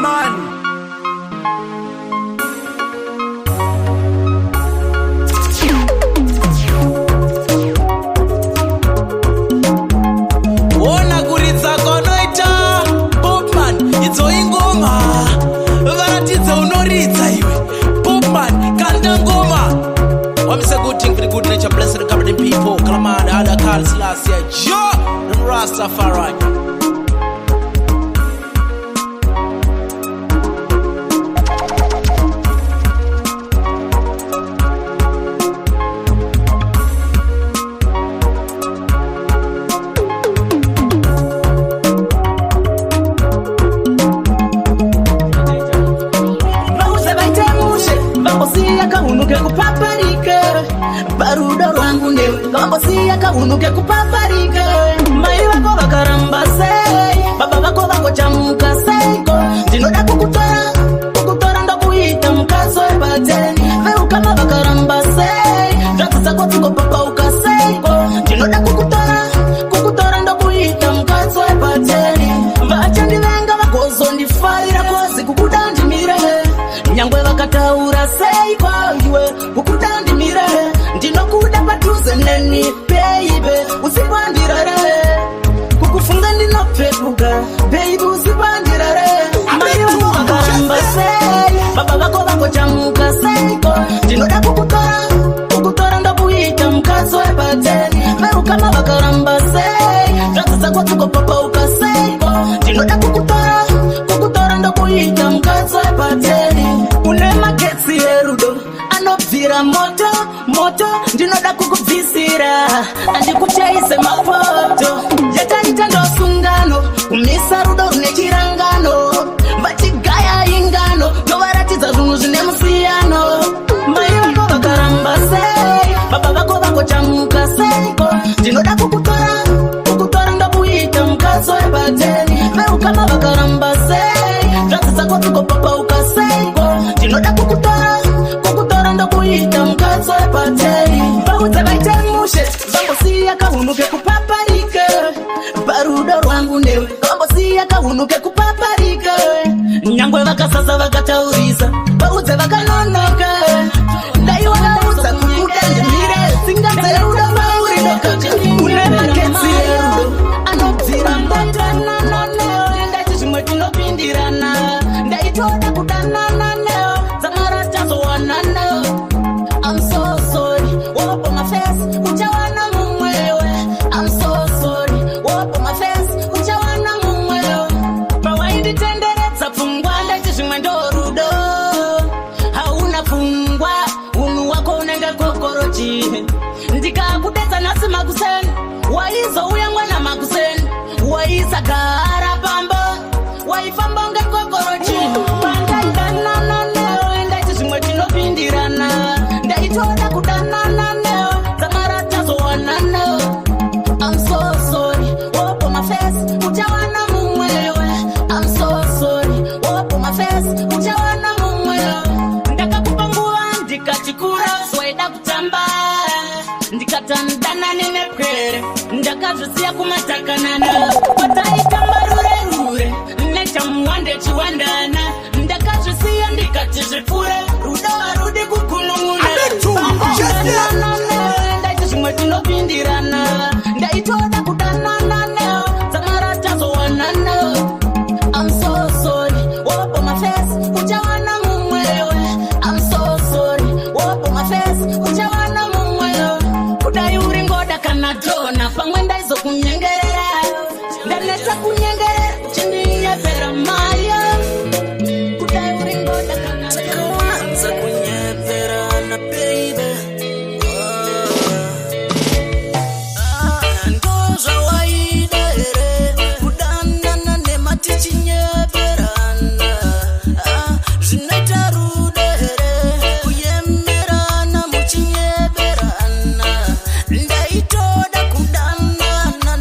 man. Ona kuridza konoita Popman, idzo ingoma. Varatidza unoridza iwe. Popman, kanda ngoma. I'm so good thing for the good nature, blessed and covered people. Kalamada, Ada Carlos last year. Joe, and Rastafari. Barudo rwangu ndewe Kambosia kaunuke kupaparike Mai wako wakaramba sei Baba wako wako chamuka seiko Ndinoda kukutora ndo kuita mkaso ebateni Veu kama wakaramba sei Ratu zako tuko papa ukaseiko Ndinoda kukutora ndo kuita mkaso ebateni Vacha ndivenga wakozo ndifaira kozi kukudandi mire Nyangwe wakataura seiko iwe kukudandi mire Ndinokuda patuze neni baby usipandirare kukufunga ndinopepuka baby usipandirare mai wako wakaramba sei baba wako wako chamuka seiko ndinoda kukutora ndokuita mkazo ebateni veu kama wakaramba sei ratu zako tuko papa ukaseiko ndinoda kukutora ndokuita mkazo ebateni une maketsi erudo anobvira moto ndinoda kukubvisira andikuchaise mapoto yataita ndosungano kumisa rudo rune chirangano vachigaya ingano tovaratidza zvinhu zvine musiyano mai vako vakaramba sei baba vako vako chamuka seiko ndinoda kukutora ndokuita mkazo ebateni veu kama vakaramba sei ratu zako tuko papa ukaseiko ndinoda kukutora ndokuita mkazo ebateni vaudza vaite mushe vambosiya kahunuke kupaparike barudo rwangu ndewe vambosiya kahunuke kupaparike nyangwe vakasasa vakataurisa vaudza vakanonoka ndaiwanaudza kukudandimire singadzerudo vauridokaja une maketsi erudo anobvira mbatanana neo ndati zvimwe tinopindirana ndaitoda kudanana neo dzamaratazowana neo I'm so sorry, walk on my face, uchawana mumwewe. I'm so sorry, walk on my face, uchawana mumwewe. Bawaindi tenderetsa pfungwa ndati zvimwe ndorudo. Hauna pfungwa, unhu wako unenge kokorochi. Ndikakudetsa nhasi makuseni, waizouya mwana makuseni. Waisagara pambo, waifamba unge kokorochi. Pandandanana neo, ndati zvimwe tinopindirana. Ndaitoda kudanana neo, dzamaratazowana neo. I'm so sorry, walk on my face, uchawana mumwewe. I'm so sorry, walk on my face, uchawana mumwewe. Ndakakupa nguva ndikachikura, swaida kutamba. Ndikatandana nenekwere, ndakazvisiya kumatakanana. Wataitamba rure, nechamuwande chiwandana. Ndakazvisiya ndikati zvipfure, rudo harudi kukunun'una. Ndaiti zvimwe tinopindirana. Ndaitoda kudanana neo, dzamaratazowana neo. I'm so sorry, walk on my face, uchawana mumwewe. I'm so sorry, walk on my face, uchawana mumwewe. Kudai uri ngoda kana dona, pamwe ndaizokunyengerera. Ndanetsa kunyengerera, uchindinyepera maya. Kudai uri ngoda kana dona, kunyepera na baby. Ndaitoda kudanana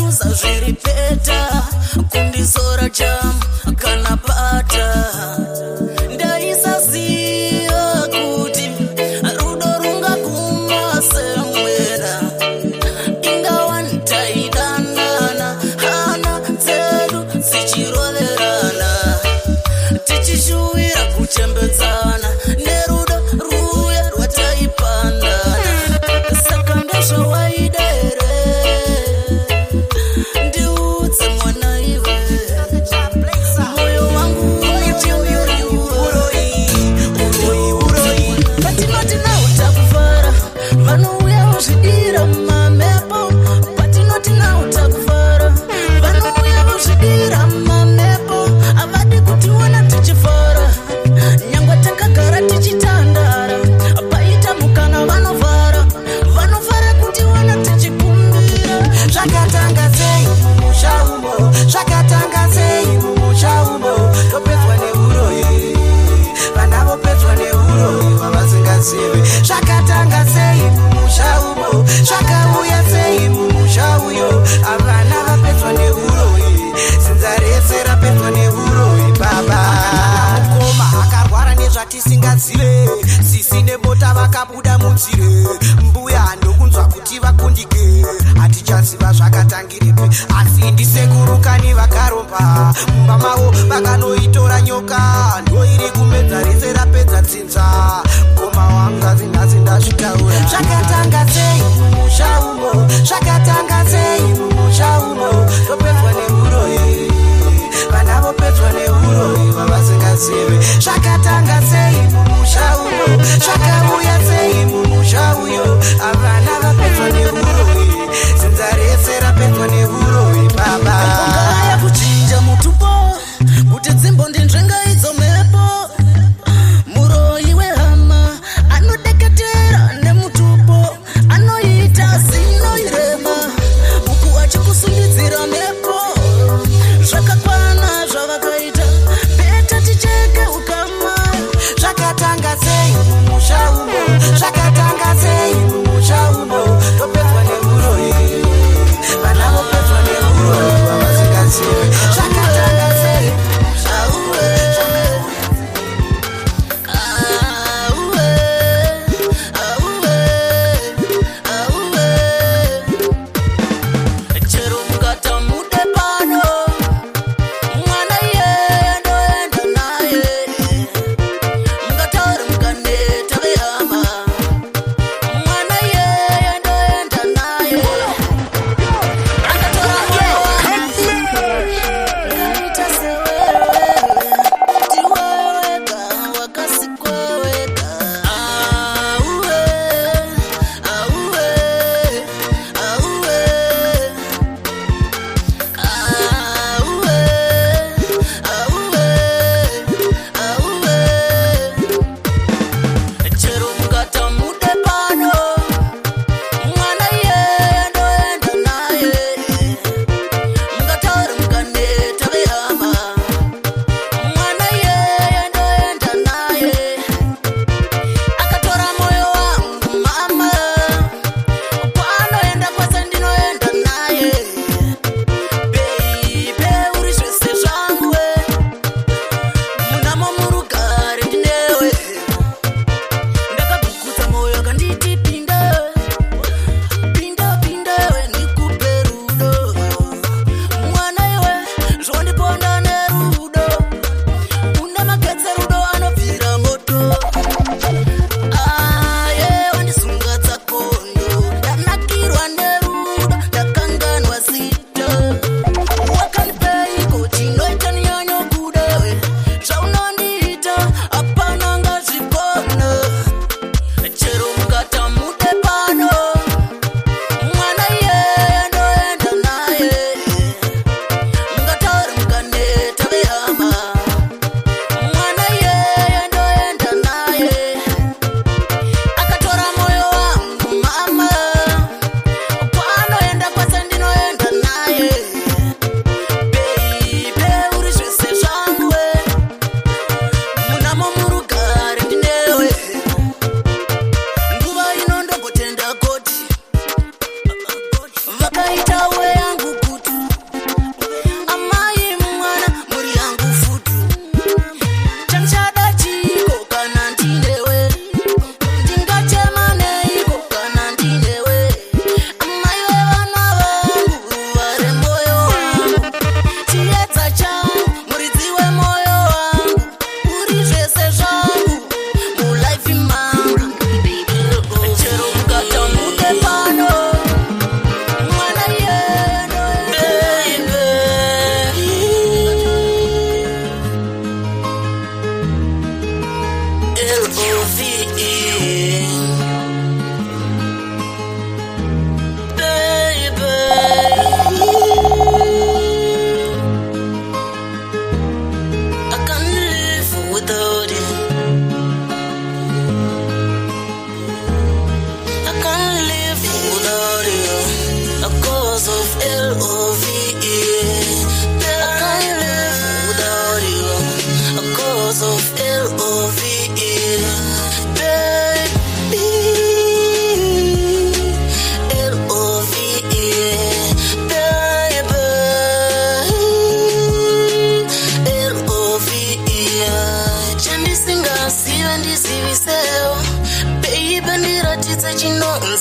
chuza zviripeta kundizora jam kana pata ndaisaziva kuti rudo rungakumasemwera ingawa ntaidanana hana dzedu dzichiroverana tichishuwira kuchembedzana nerudo ruya rwataipandana saka ndozvawaidere ndiudze mwana iwe moyo wangu uroyi patinoti nawo takufara vanouya vozvidira mumamepo patinoti nawo takufara vanouya vozvidira mumamepo havadi kutiona tichifara nyangwe takagara tichitandara paita mukana vanovhara kutiona tichikumbira zvakatanga sei mumusha umo zvakatanga sei mumusha umo topedzwa neuroyi vana vopedzwa neuroyi vavasingazivi zvakatanga sei mumusha umo zvakauya sei mumusha uyo avana vapedzwa neuroyi zinza rese rapedzwa neuroyi baba mukoma akarwara nezvatisingazive sisi nebota vakabuda munzire mbuya ndokunzwa kuti vakundike hatichaziva zvakatangirepi asi ndisekurukani vakaromba mumba mavo vakanoitora nyoka ndoiri kumedza rese rapedza dzinza mukoma wanga zinhasi ndazvitaura zvakatanga sei mumusha umo zvakatanga sei mumusha umo topedzwa neuroyi vana vopedzwa neuroyi vavasingazivi zvakatanga sei mumusha umo zvakauya sei mumusha uyo avana vapedzwa neuroyi zinza rese rapedzwa neuroyi baba ngaya kuchinja mutupo kuti dzimbo ndinzvenga idzo mhepo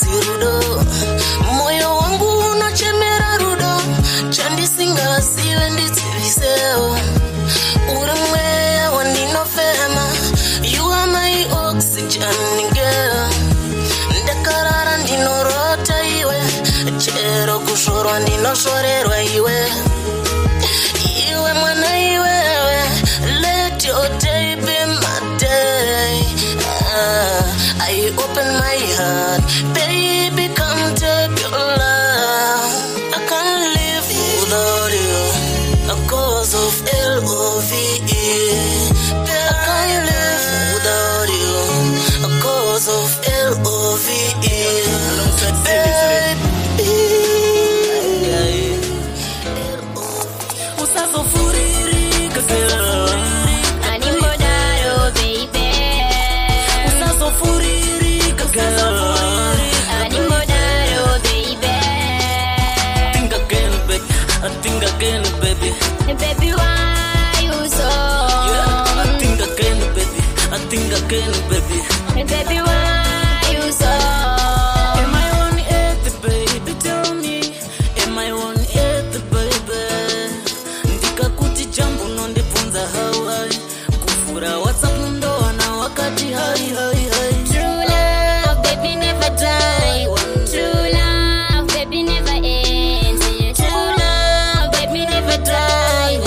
rudo. Moyo wangu unachemera rudo. Chandi singa siwe nditiviseo. Uremwe wandino fema. You are my oxygen girl. Ndakarara ndino rota iwe. Chero kushorwa ndino shorerwa iwe. Iwe mwana iwewe. Let your day be my day. I open my heart. Baby, come take your love. I can't live without you. A cause of L-O-V-E. I can't live without you. A cause of L-O-V-E. Baby, why you so? Yeah, I think again, baby. Baby, why you so? Am I on it, baby? Tell me. Am I on it, baby? Ndika kuti jambo nonde punza Hawaii. Kufura WhatsApp ndo na wakati hai. True love, baby, never die. True love, baby, never ends. True love, baby, never die.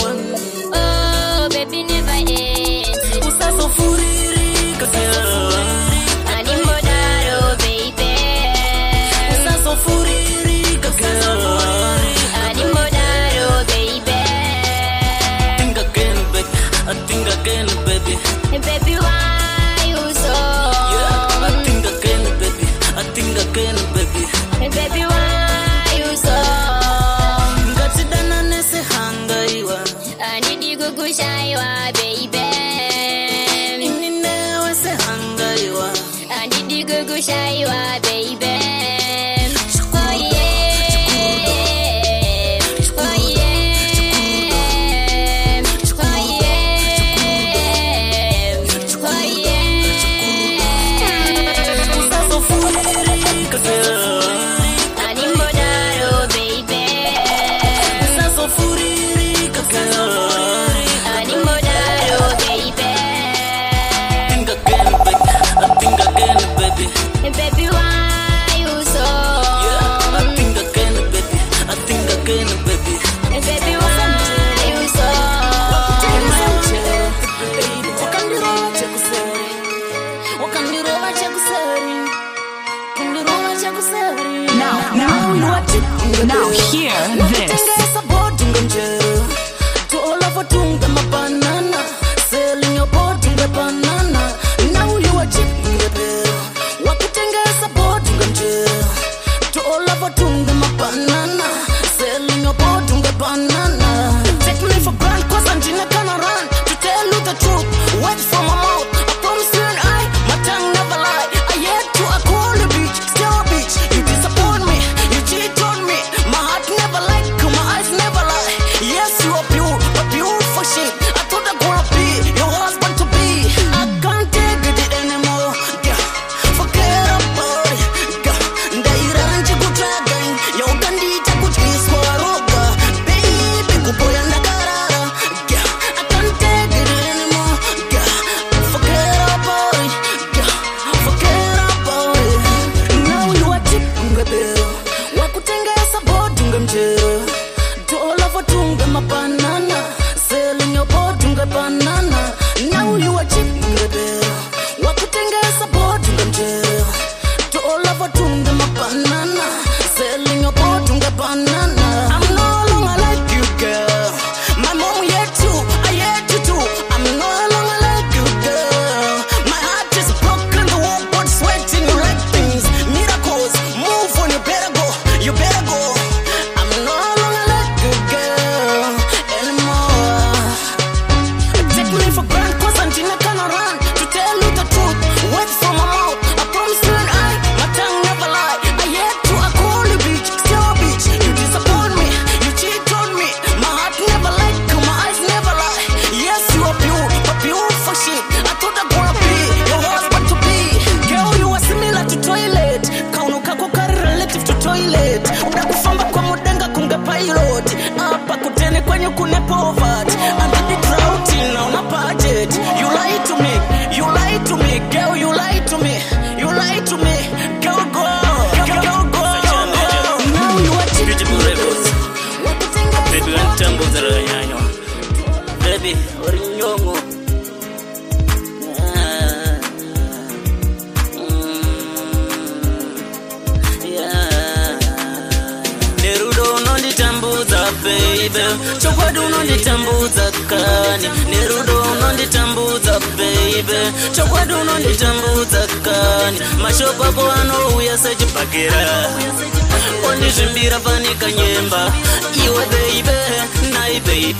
Oh, baby, never ends. Usaso furiri Animodaro, baby. Usaso furiri Animodaro, baby. Think again, baby. I think again, baby. Baby, why you so? Yeah, I think again, baby. I think again, baby. Baby, why you so? Ngatidana nese hangaiwa. Anidi kukushaiwa, baby. Ininewe se hangaiwa. Anidi kukushaiwa, baby. Oh yeah. Oh yeah. Oh yeah. Oh yeah. Usaso furiri Animodaro, baby. Usaso furiri Animodaro, baby. Think again, baby. I think again, baby. Baby, why you so? Yeah, I think again, baby. I think again, baby. Baby, why you so? Now hear this. Take me for granted, cause I'm gonna run. To tell you the truth, words from my mouth. I promise you and my tongue never lie. I yet to a call a bitch, still a bitch. You disappoint me, you cheat on me. My heart never lied, my eyes never lie. Yes, you are pure, but beautiful shit. I thought I gonna be your husband to be. I can't take it anymore. Yeah, forget about it. Yeah, ndairanji kutraga, yo kandita kuchiswa roga. Baby, kupoya ndakarara. Yeah, I can't take it anymore. Yeah, forget about it. Yeah, forget about it. Now you are cheap, ungabero. Wakutengesa body ungamjero. Dola votunga mabanana. Selling your body ungabanana. Now you are cheap, ungabero. Wakutengesa body ungamjero. Dola votunga mabanana. Selling your body ungabanana. I'm no longer like you, girl. My mom yet you, I yet you too. I'm no longer like you, girl. My heart is broken, the whole body sweating, you like things, miracles. Move on, you better go, you better go. I'm no baby orinyongo baby chokwadi unonditambudza kani nerudo unonditambudza baby chokwadi unonditambudza kani mashoko ako anouya sechibhakera ondizvimbira fanika nyemba iwe baby nai baby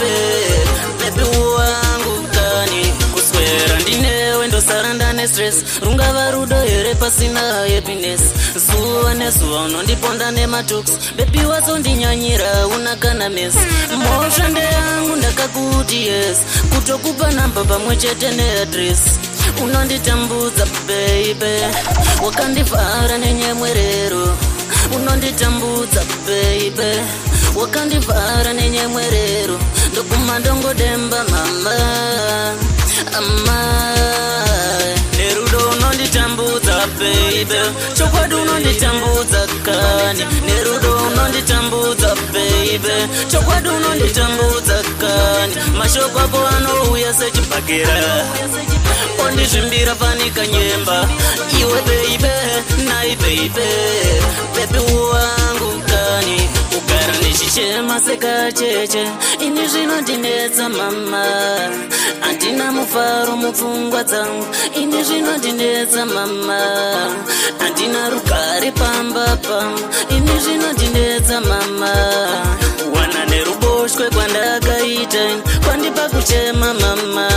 wangu kani kuswera ndinewe ndosara ndane stress rungava rudo here pasina happiness zuva nezuva unondiponda nematuks bebi wazondinyanyira unakana mes moshande yangu ndakakuti yes kutokupa namba pamwe chete neadress unonditambudza baby wakandivhara nenyemwerero unonditambudza baby wakandivhara nenyemwerero ndokuma ndongodemba mama nerudo unonditambudza baby chokwadi unonditambudza kani nerudo unonditambudza baby chokwadi unonditambudza kani mashoko ako anouya sechibhakera ondizvimbira fanika nyemba iwe baby nai baby wangu kani ugara nechichema sekacheche ini zvinondinetsa mama handina mufaro mupfungwa dzangu ini zvinondinetsa mama handina rugare pamba pangu ini zvinondinetsa mama wana neruboshwe kwandakaita kwandipa kuchema mama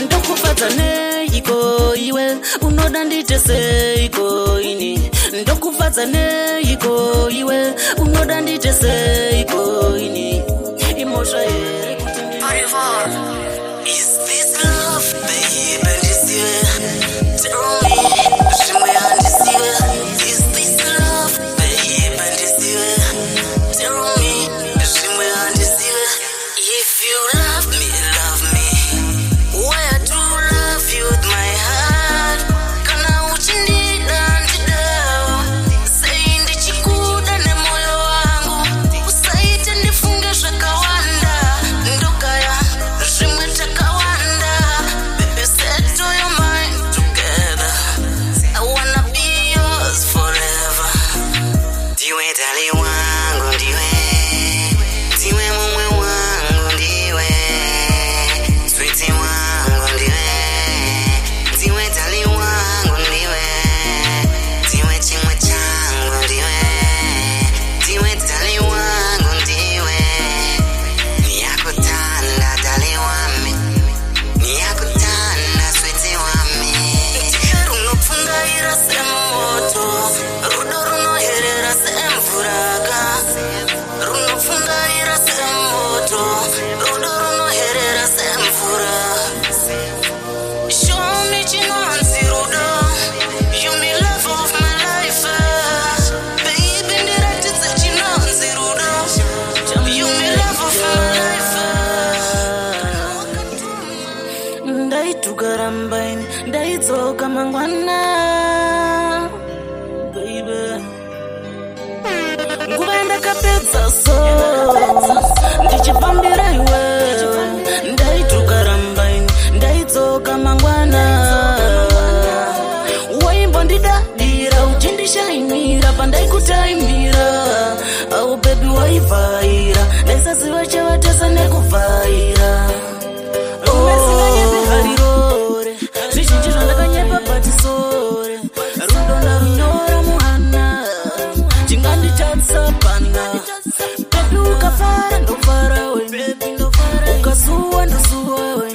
ndokufadza neiko iwe unoda ndite seiko ini ndokufadza neiko iwe unoda ndite seiko ini imosha here kuti Is this love, baby? Tell me, shimwe andisiwe. Is this love, baby? Tell me, shimwe andisiwe. If you love me, where to love you with my heart? Kana uchindida ndidao, say ndichikuda ne moyo wangu, usaite nifunge zvakawanda, ndokaya zvimwe takawanda. Baby, settle your mind together. I wanna be yours forever. Ndiwe dali wangu, ndiwe mumwe wangu, ndiwe sweetie wangu, ndiwe dali wangu, ndiwe chimwe changu, ndiwe dali wangu, niyakutanda dali wami, niyakutanda sweetie wami. Runopfungaira semoto, rudo runoherera semvuraga, runopfungaira semoto, rudo runoherera semvura. Show me chinonzi rudo, you me love of my life. Baby, ndiratidze chinonzi rudo, you me love of my life. ndaitukarambaini ndaitsoka mangwana baby nguva ndakapedza so ndichipambira iwe ndaitukarambaini ndaitsoka mangwana waimbondidadira uchindishaimira pandaikutaimira au bebi waivhaira ndaisaziva chavatesa nekuvhaira harirore zvizhinji zvandakanyepa patisore rudo ndarunyora muhana chinganditatisa pana bebi ukafara ndofara we ukasuwa ndosuwa we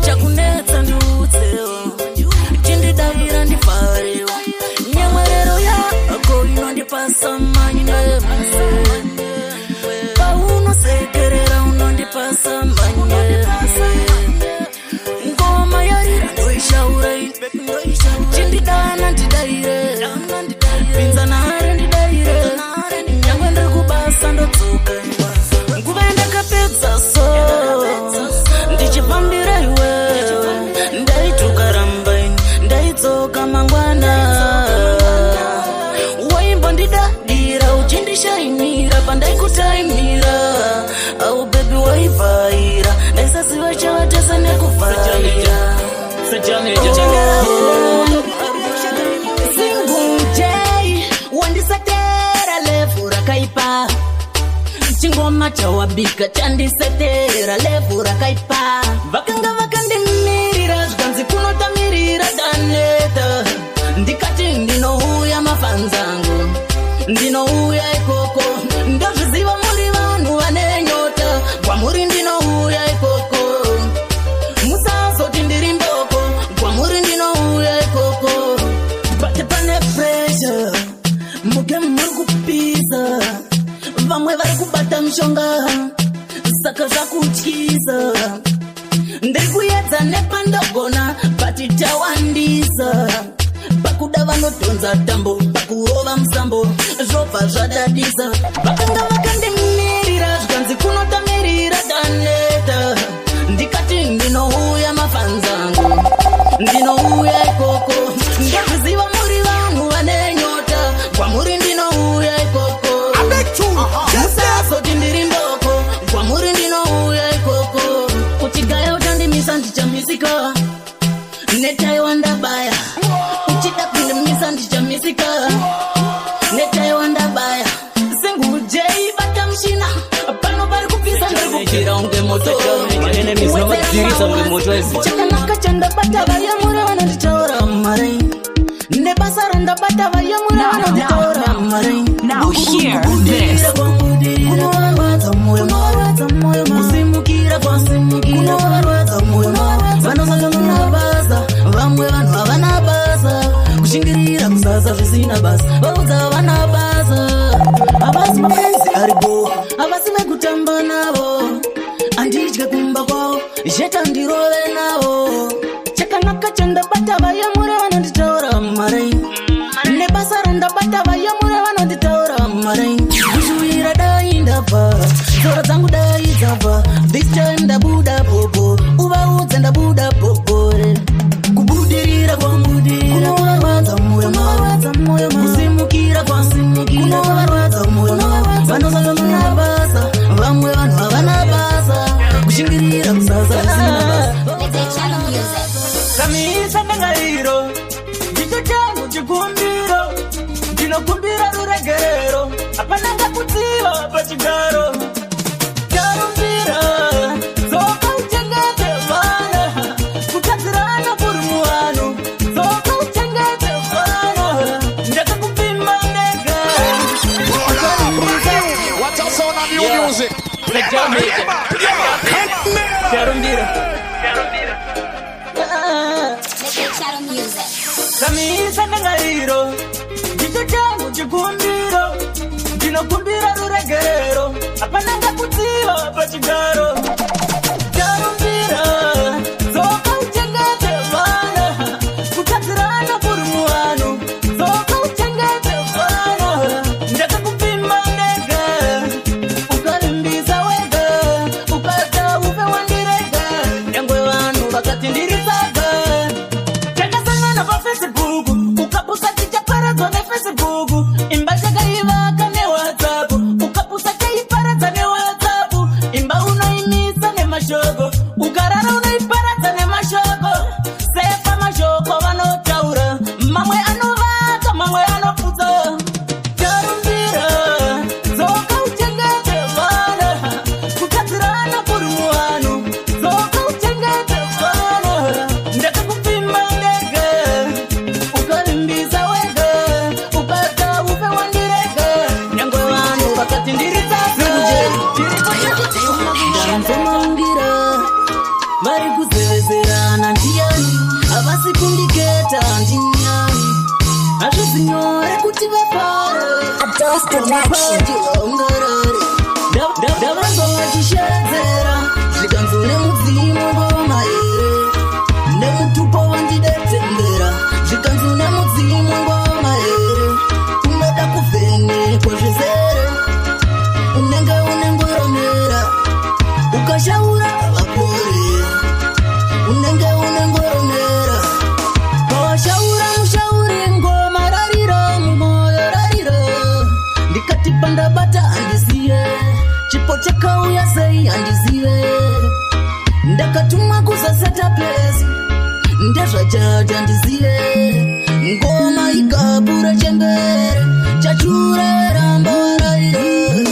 chakunetsa ndiutsewo chindidavira ndifarewo nyemwerero yako inondipasa manyemwe paunosekerera unondipasa manyemwe ngoma yarira ndoishaura chindidana ndidaire pinza nare ndidaire nyangwe ndikubasa ndodzoka nguva ndakapedza so ndichipambira iwewe ndaitukarambaini ndaitsoka mangwana waimbondidadira uchindishaimira pandaikutaimira au bebi waivhaira ndaisa vakasiva chavatesa nekufarira Singujei wandisatera levu rakaipa chingoma chawabika chandisetera levu rakaipa vakanga vakandimirira zvanzi kunotamirira daneta ndikati ndinouya mafanzangu ndinouya ikoko ndozviziva muri vanhu vane nyota kwamuri ndinouya ikoko musazoti ndiri mboko kwamuri ndinouya ikoko bate pane pressure muge muri kupisa vamwe vari kubata mishonga saka zvakutyisa ndiri kuedza nepandogona bati tawandisa pakuda vanodhonza tambo pakurova musambo zvobva zvadadisa vakanga vakandimirira zvanzi kunotamirira daneta ndikati ndinouya mafanzangu ndinouya ikoko ndozviziva muri vanhu vane nyota kwamuri ndinouya ikoko musazoti ndiri mboko kwamuri ndinouya ikoko uchigaya utandimisa ndichamisika netaiwa ndabaya uchida kundimisa ndichamisika netaiwa ndabaya singujei bata mshina pano pari kupisa ndiri kupira unge moto chakanaka chandabata vayamura vanonditaura marai nebasa randabata vayamura vanonditaura marai. Now hear this. Kunovarwadza moyo kusimukira kwasimukira kunovarwadza moyo vanosangana basa vamwe vanhu havana basa kushingirira kusasa zvisina basa vaudza havana basa havasi mafenzi aripo havasi vekutamba navo andidye kumba kwavo zveta ndirove navo chakanaka chandabata vayamura vanonditaura marai nebasa randabata vayamura vanonditaura marai kushuvira dai ndabva dzoro dzangu dai dzabva this time ndabuda popo uvaudze ndabuda popore kubudirira kwambudira kunovarwadza moyo kusimukira kwasimukira kunovarwadza moyo vanosangana basa vamwe vanhu havana basa kushingirira kusasa zvisina basa kamisa ndangariro ndicho changu chikumbiro ndinokumbira ruregerero hapana ngakutsiva pachigaro charumbira dzoka uchengete vana kutadzirana kuri muvanhu dzoka uchengete vana ndakakupima ndega kamisa ndangariro ndicho changu chikumbiro ndinokumbira ruregerero hapana ngakutsiva pachigaro charumbira dzoka uchengete vana kutadzirana kuri muvanhu dzoka uchengete vana ndakakupima ndega ukarimbisa wega ukata upe wandirega nyangwe vanhu vakati ndirisaga takasangana pafacebook ukapusa tichaparadzwa nefacebook imba chakaivaka newhatsapp ukapusa chaiparadza newhatsapp imba unoimisa nemashoko ukarara unoiparadza nemashoko sepa mashoko vanotaura mamwe anovaka mamwe anoputsa charumbira dzoka uchengete vana kutadzirana kuri muvanhu dzoka uchengete vana ndakakupima ndega ukarimbisa wega ukata upe wandirega nyangwe vanhu vakati ndirisaanzomaungira vari kuzevezerana ndiani havasi kundiketa ndinyani hazvizi nyore kuti vaparaungarare ndavanzwa vachishedzera zvikanzo nemudzimu ngoma here nemutupo wandidetsembera zvikanzo nemudzimu ngoma here unoda kuvhenekwa zvizere unenge unengoromera ukashaura vapore unenge unengoromera pawashaura mushauri ngoma rarira mumoyo rarira ndikati pandabata handizive chipo chakauya sei handizive ndakatumwa kuzasata pesi ndezvajaja ndizive ngoma ikapura chembere chachure ramba waraire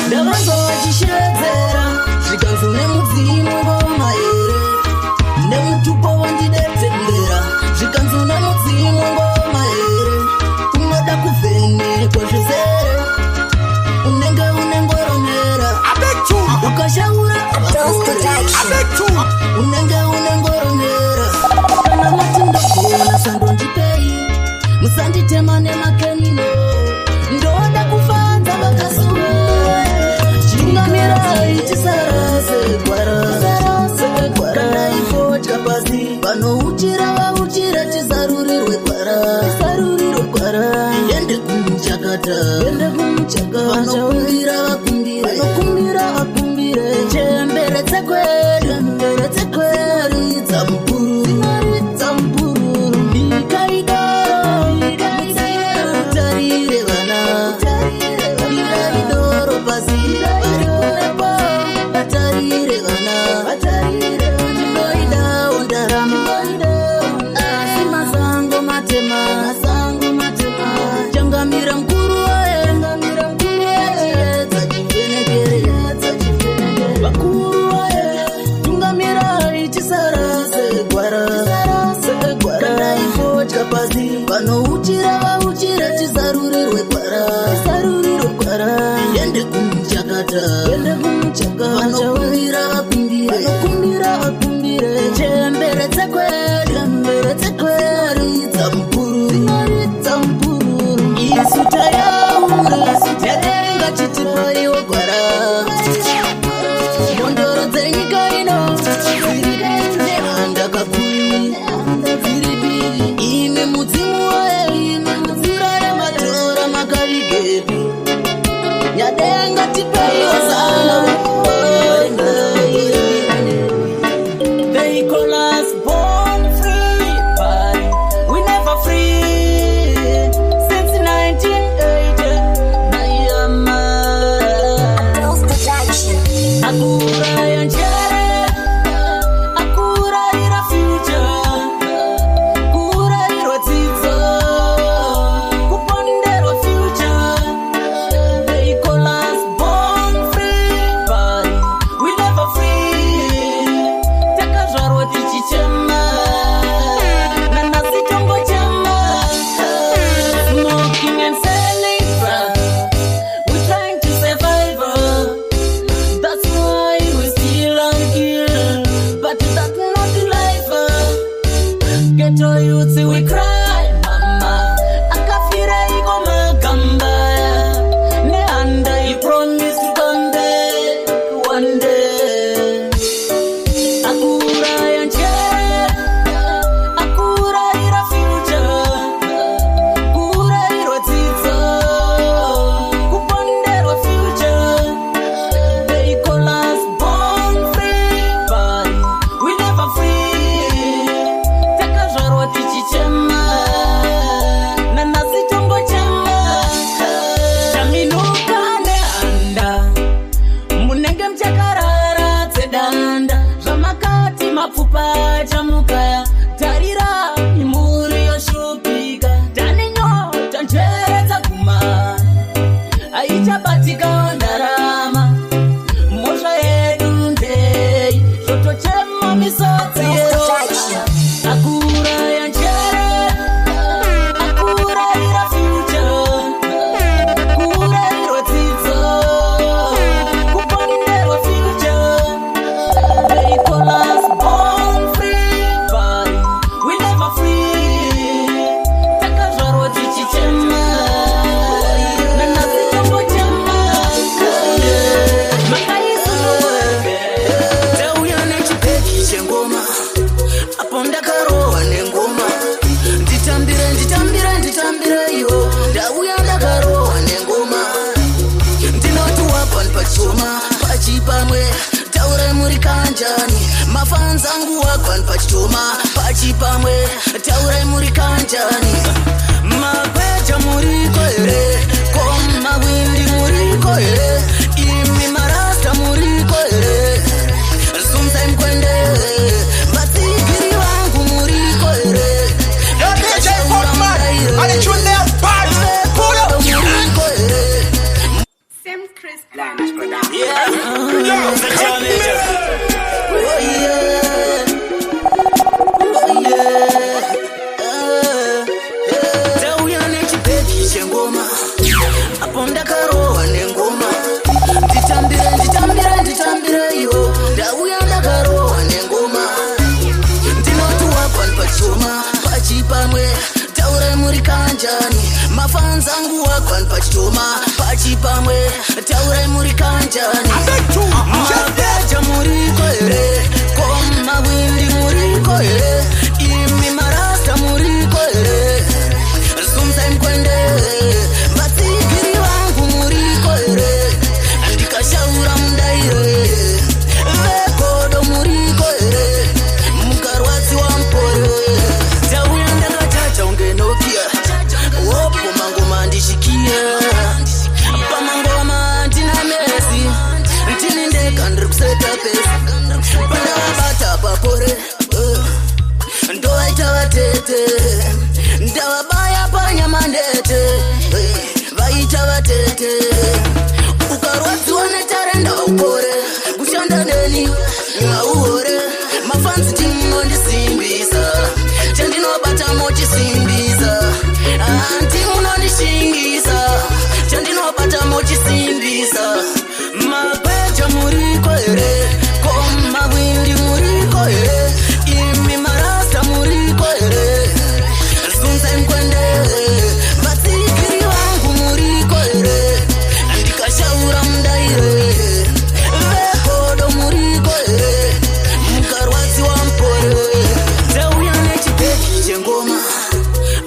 ndavanzwa vachishedzera zvikanzo nemudzimu ngoma here nemutupo wandidetsembera zvikanzo nemudzimu ngoma here unoda kuvhenekwa zvizere unenge unengoronera ukashaura unenge unengoronera kana mati ndogona sandondipei musanditema nemakenino ndoda kufanza vakasuwa chingamirai tisarase gwara ifotya pasi vanouchira vauchira tisarurirwe gwara yende kumuchakata vanokumbira vakumbire chembere tsekwedu dzamupururu ikaidoro vana ikaidoro pasi varikunepo vatarire vana ndinoidawo ndarama asi masango matema changamira mkuru waedza chivhenekere vakuru tungamirai tisarase gwara ifotya pasi vanouchira vauchira tisarurirwe gwara yende kumuchakata vanokumbira vakumbire chembere tsekwedu dzamupururu isuta yaure yadenga chitipoiwo gwara mondoro dzenyika ino ndakakuri imi mudzimu mvura yematora makavigepi yadenga tipeiwo sana They call us born free, but we never free since 1980. Akura yanjere, akura ira future, akura ira dzidzo, kupondera future. They call us born free, but we never free. Takazvarwa tichichema, nanasi tongochema, smoking and selling drugs. We're trying to survive. That's why we still on here, but that's not the life. Get all youth, see we cry, mama. Akafira iko magamba, ne anda I promise to come back one day. Akura yanjere, akura ira future, akura ira dzidzo, kupondera future. They call us born free, but we never free. Takazvarwa tichichema, nanasi tongochema. Chaminuka neanda, munenge mchakarara dzedanda. Zvamakati mapfupa chamukaya, tarira imuri yoshupika. Taninyota njere dzaguma, aichabatika ndarama. Mosha yedu ndei, zvotochema misodzi yero. Akura yanjere, akura ira future, akura ira dzidzo, kupondera future. They call us born free, but we never free. Takazvarwa tichichema, nanasi tongochema. Ndauya nechibhegi chengoma, apo ndakarohwa nengoma. Nditambire iwo, ndauya ndakarohwa nengoma. Ndinoti wapani pachitoma, pachipamwe, taurai muri kanjani. Mafanza angu wapani pachitoma, pachipamwe, taurai muri kanjani. Magweja muriko here, koma windi muriko here, imi marasta muriko here. Sometimes Tauya nechibhegi chengoma apo ndakarohwa nengoma nditambire iwo ndauya ndakarohwa nengoma ndinoti wagwa pachitoma pachipamwe taurai muri kanjani mafanzi angu wagwa pachitoma pachipamwe taurai muri kanjani mabeja muriko here komawindi muriko here imi marasta muriko here zumzai mkwende vatsigiri vangu muriko here ndikashaura mundaire vekodo muriko here mukarwadzi wampore tauya ndakatacha unge nokia wopo mangoma ndishikia pamangoma ndina mesi ndinendeka ndiri kuseta pesi pandavabata papore ndovaita vatete ndavabaya panyamandete vaita vatete ukarwadziwa netarenda upore kushanda neni ngauhore mafanzi timunondisimbisa chandinobata mochisimbisa antimunondishingisa chandinobata mochisimbisa mabeja muriko here komawindi muriko here imi marasta muriko here zunzai mkwende vatsigiri vangu muriko here ndikashaura mundaire vekodo muriko here mukarwadzi wampore tauya nechibhegi chengoma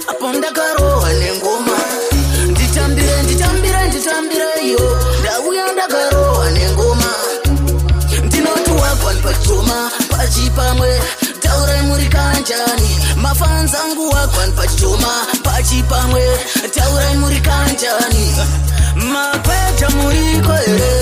apo ndakarohwa nengoma nditambire iyo ndauya ndakarohwa nengoma ndinoti wagwa pachitoma pachipamwe taurai muri kanjani mafanzi angu wagwa pachitoma pachipamwe taurai muri kanjani mapeja muriko here